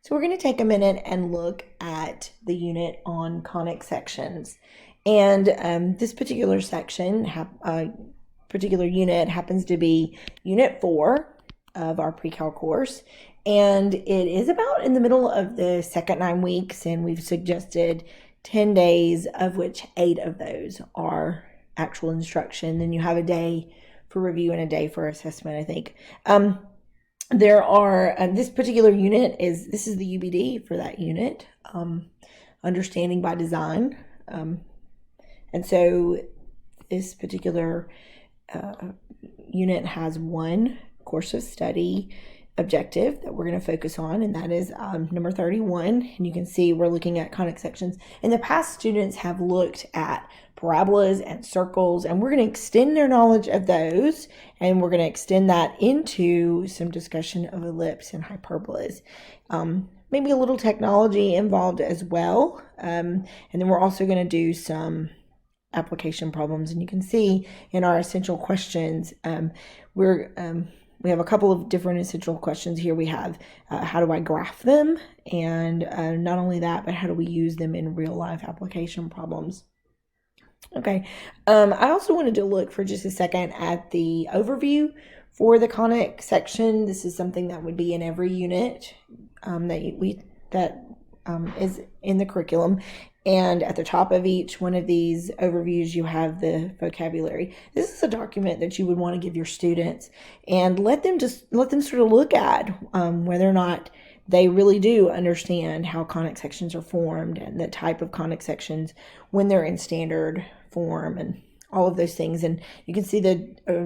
So we're going to take a minute and look at the unit on conic sections. And this particular particular unit happens to be Unit 4 of our pre-cal course. And it is about in the middle of the second 9 weeks, and we've suggested 10 days, of which 8 of those are actual instruction. Then you have a day for review and a day for assessment, I think. There are, this particular unit this is the UBD for that unit, Understanding by Design. And so this particular unit has one course of study objective that we're going to focus on, and that is number 31. And you can see we're looking at conic sections. In the past, students have looked at parabolas and circles, and we're going to extend their knowledge of those, and we're going to extend that into some discussion of ellipse and hyperbolas. Maybe a little technology involved as well, and then we're also going to do some application problems. And you can see in our essential questions, we have a couple of different essential questions here. We have how do I graph them, and not only that, but how do we use them in real life application problems. Okay, I also wanted to look for just a second at the overview for the conic section. This is something that would be in every unit that is in the curriculum. And at the top of each one of these overviews, you have the vocabulary. This is a document that you would want to give your students and let them sort of look at whether or not they really do understand how conic sections are formed and the type of conic sections when they're in standard form and all of those things. And you can see the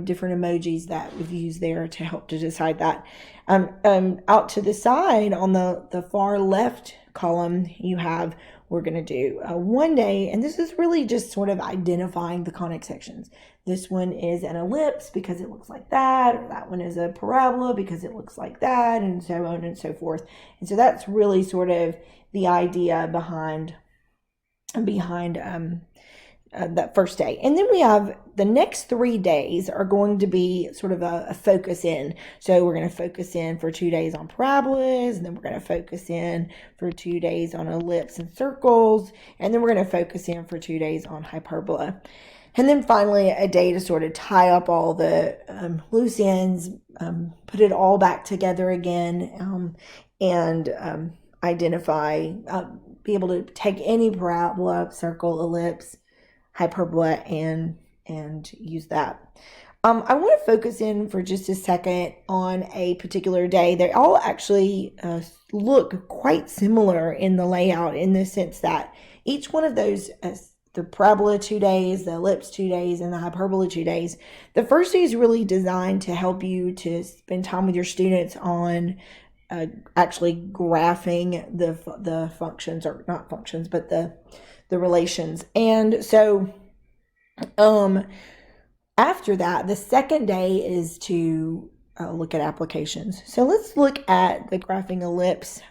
different emojis that we've used there to help to decide that. Out to the side on the far left column, you have we're going to do one day, and this is really just sort of identifying the conic sections. This one is an ellipse because it looks like that, or that one is a parabola because it looks like that, and so on and so forth. And so that's really sort of the idea behind that first day. And then we have the next 3 days are going to be sort of a focus in. So we're going to focus in for 2 days on parabolas, and then we're going to focus in for 2 days on ellipse and circles, and then we're going to focus in for 2 days on hyperbola. And then finally a day to sort of tie up all the loose ends, put it all back together again, and identify, be able to take any parabola, circle, ellipse, hyperbola, and use that. I want to focus in for just a second on a particular day. They all actually look quite similar in the layout, in the sense that each one of those, the parabola 2 days, the ellipse 2 days, and the hyperbola 2 days, the first day is really designed to help you to spend time with your students on actually graphing the functions, or not functions, but the relations. And so after that, the second day is to look at applications. So let's look at the graphing ellipse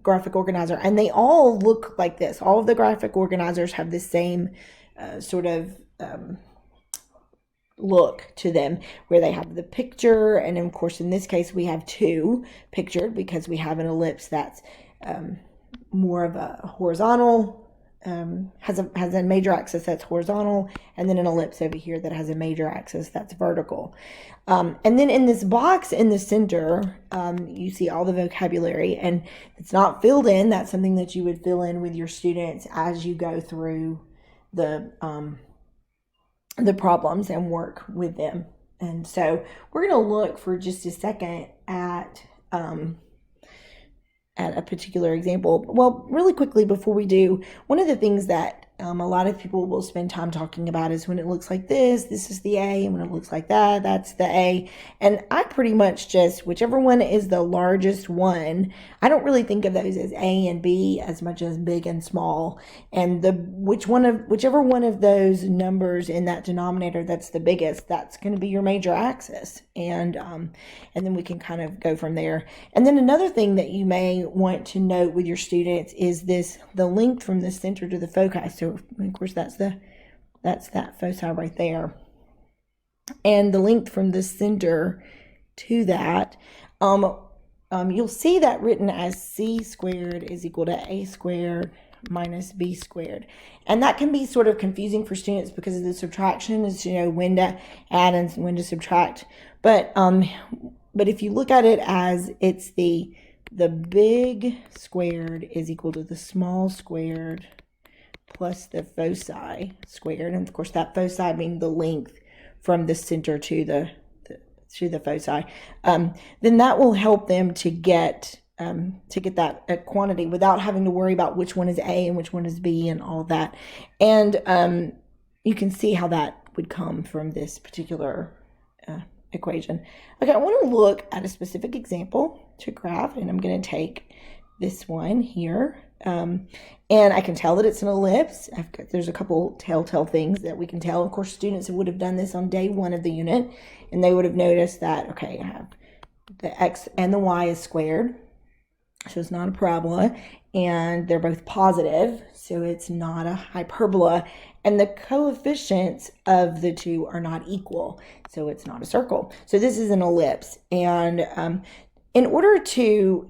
graphic organizer, and they all look like this. All of the graphic organizers have the same sort of look to them, where they have the picture, and of course in this case we have 2 pictured because we have an ellipse that's more of a horizontal, has a major axis that's horizontal, and then an ellipse over here that has a major axis that's vertical. And then in this box in the center, you see all the vocabulary, and it's not filled in. That's something that you would fill in with your students as you go through the problems and work with them. And so we're going to look for just a second at a particular example. Well, really quickly before we do, one of the things that a lot of people will spend time talking about is when it looks like this is the A, and when it looks like that, that's the A. And I pretty much just, whichever one is the largest one, I don't really think of those as A and B as much as big and small. And whichever one of those numbers in that denominator that's the biggest, that's going to be your major axis. And then we can kind of go from there. And then another thing that you may want to note with your students is the length from the center to the foci. So of course that's that foci right there, and the length from the center to that. you'll see that written as c squared is equal to a squared minus b squared. And that can be sort of confusing for students because of the subtraction is, when to add and when to subtract. But if you look at it as it's the big squared is equal to the small squared plus the foci squared, and of course that foci being the length from the center to the foci, then that will help them to get that quantity without having to worry about which one is A and which one is B and all that. And you can see how that would come from this particular equation. Okay, I want to look at a specific example to graph, and I'm going to take this one here. And I can tell that it's an ellipse. There's a couple telltale things that we can tell. Of course, students would have done this on day 1 of the unit, and they would have noticed that, okay, I have the x and the y is squared, so it's not a parabola, and they're both positive, so it's not a hyperbola, and the coefficients of the two are not equal, so it's not a circle. So this is an ellipse, and in order to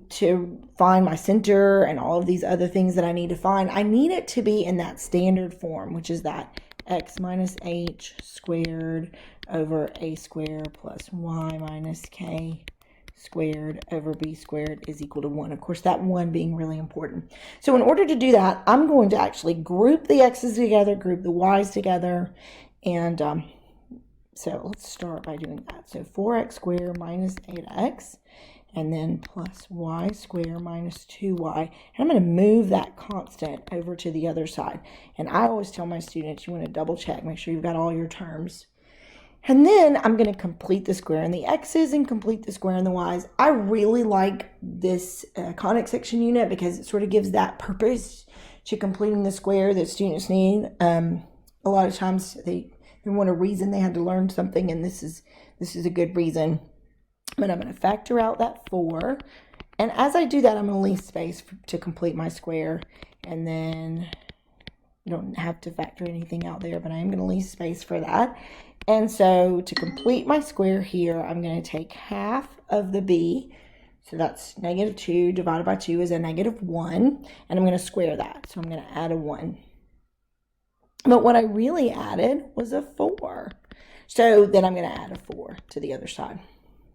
find my center and all of these other things that I need to find, I need it to be in that standard form, which is that x minus h squared over a squared plus y minus k squared over b squared is equal to 1. Of course, that 1 being really important. So in order to do that, I'm going to actually group the x's together, group the y's together, and so let's start by doing that. So 4x squared minus 8x, and then plus y squared minus 2y. And I'm going to move that constant over to the other side. And I always tell my students, you want to double check, make sure you've got all your terms. And then I'm going to complete the square in the x's and complete the square in the y's. I really like this conic section unit because it sort of gives that purpose to completing the square that students need. A lot of times they want a reason they had to learn something, and this is a good reason. But I'm going to factor out that 4. And as I do that, I'm going to leave space to complete my square. And then you don't have to factor anything out there, but I am going to leave space for that. And so to complete my square here, I'm going to take half of the b. So that's negative 2 divided by 2 is a negative 1. And I'm going to square that. So I'm going to add a 1. But what I really added was a 4. So then I'm going to add a 4 to the other side.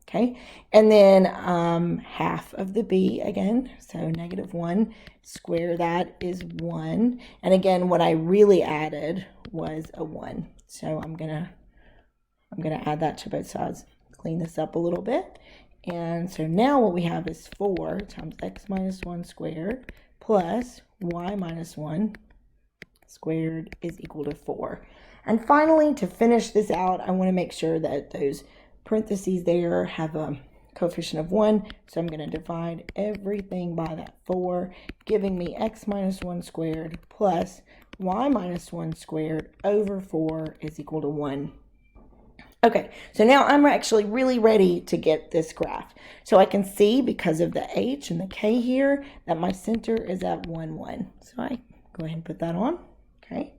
Okay, and then half of the b again, so negative 1, square that is 1. And again, what I really added was a 1. So I'm gonna add that to both sides, clean this up a little bit. And so now what we have is 4 times x minus 1 squared plus y minus 1 squared is equal to 4. And finally, to finish this out, I want to make sure that those parentheses there have a coefficient of 1, so I'm going to divide everything by that 4, giving me x minus 1 squared plus y minus 1 squared over 4 is equal to 1. Okay, so now I'm actually really ready to get this graph. So I can see, because of the h and the k here, that my center is at 1, 1. So I go ahead and put that on, okay?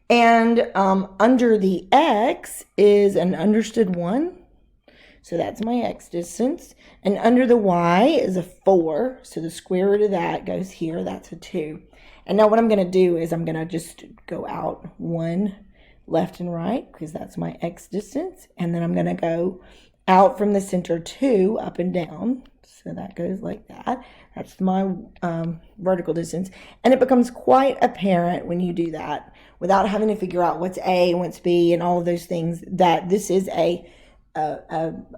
And under the x is an understood 1. So that's my x distance. And under the y is a 4. So the square root of that goes here. That's a 2. And now what I'm going to do is I'm going to just go out 1 left and right because that's my x distance. And then I'm going to go out from the center 2 up and down. So that goes like that. That's my vertical distance. And it becomes quite apparent when you do that without having to figure out what's A and what's B and all of those things, that this is an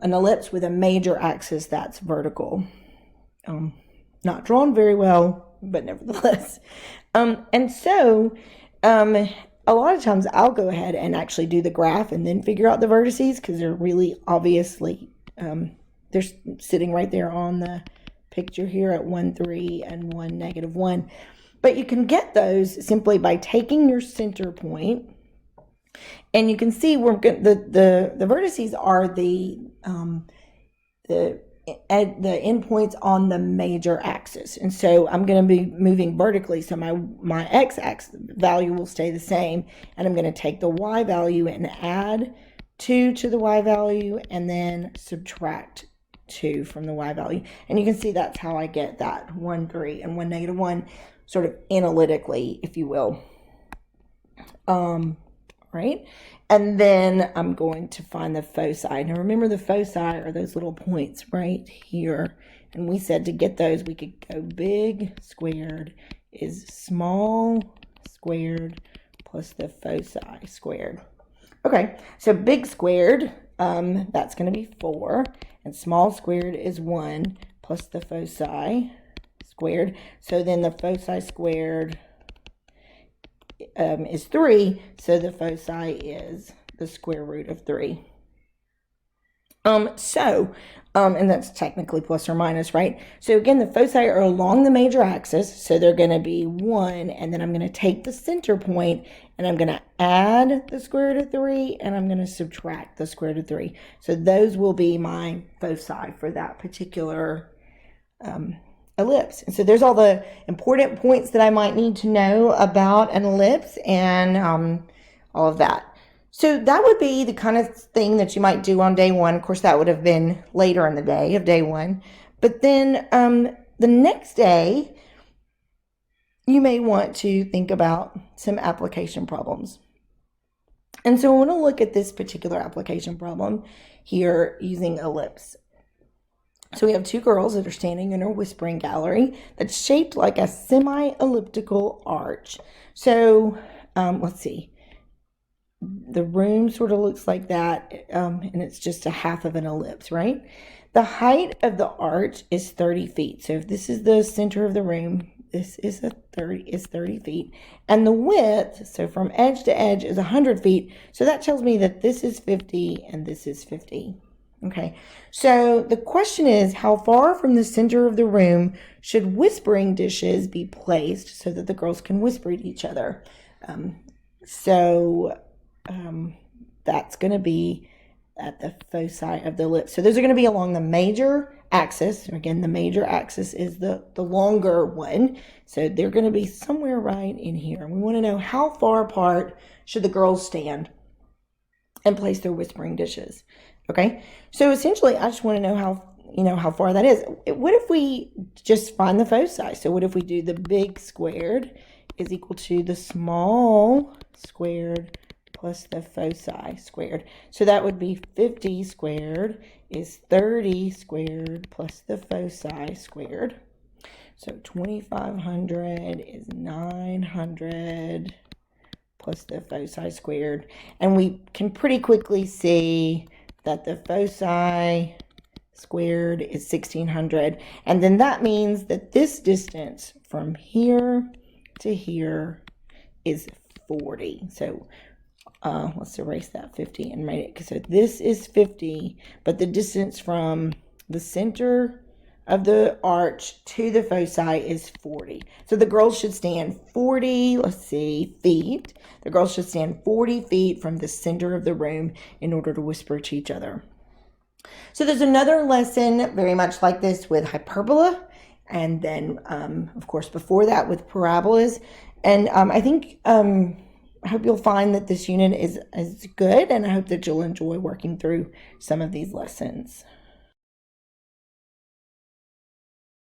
ellipse with a major axis that's vertical. Not drawn very well, but nevertheless. And so a lot of times I'll go ahead and actually do the graph and then figure out the vertices because they're really obviously, they're sitting right there on the picture here at 1, 3 and 1, negative 1. But you can get those simply by taking your center point. And you can see the vertices are the endpoints on the major axis. And so I'm going to be moving vertically. So my x-axis value will stay the same. And I'm going to take the y value and add 2 to the y value and then subtract 2 from the y value. And you can see that's how I get that 1, 3, and 1, negative 1, sort of analytically, if you will. Right? And then I'm going to find the foci. Now remember, the foci are those little points right here. And we said to get those, we could go big squared is small squared plus the foci squared. Okay, so big squared, that's going to be 4. And small squared is 1 plus the foci squared. So then the foci squared is 3, so the foci is the square root of 3. And that's technically plus or minus, right? So again, the foci are along the major axis, so they're going to be 1, and then I'm going to take the center point, and I'm going to add the square root of 3, and I'm going to subtract the square root of 3. So those will be my foci for that particular ellipse. And so there's all the important points that I might need to know about an ellipse and all of that. So that would be the kind of thing that you might do on day 1. Of course, that would have been later in the day of day 1. But then the next day, you may want to think about some application problems. And so I want to look at this particular application problem here using ellipse. So we have 2 girls that are standing in a whispering gallery that's shaped like a semi-elliptical arch. So let's see. The room sort of looks like that, and it's just a half of an ellipse, right? The height of the arch is 30 feet. So if this is the center of the room, this is 30 feet. And the width, so from edge to edge, is 100 feet. So that tells me that this is 50 and this is 50. Okay, so the question is, how far from the center of the room should whispering dishes be placed so that the girls can whisper at each other? That's going to be at the foci of the ellipse. So those are going to be along the major axis. Again, the major axis is the longer one. So they're going to be somewhere right in here. We want to know how far apart should the girls stand and place their whispering dishes. Okay, so essentially I just want to know how far that is. What if we just find the foci? So what if we do the big squared is equal to the small squared plus the foci squared. So that would be 50 squared is 30 squared plus the foci squared. So 2,500 is 900 plus the foci squared. And we can pretty quickly see that the foci squared is 1,600. And then that means that this distance from here to here is 40. So let's erase that 50 and write it. So this is 50, but the distance from the center of the arch to the foci is 40. So the girls should stand 40, feet. The girls should stand 40 feet from the center of the room in order to whisper to each other. So there's another lesson very much like this with hyperbola. And then, of course, before that with parabolas. And I hope you'll find that this unit is good, and I hope that you'll enjoy working through some of these lessons.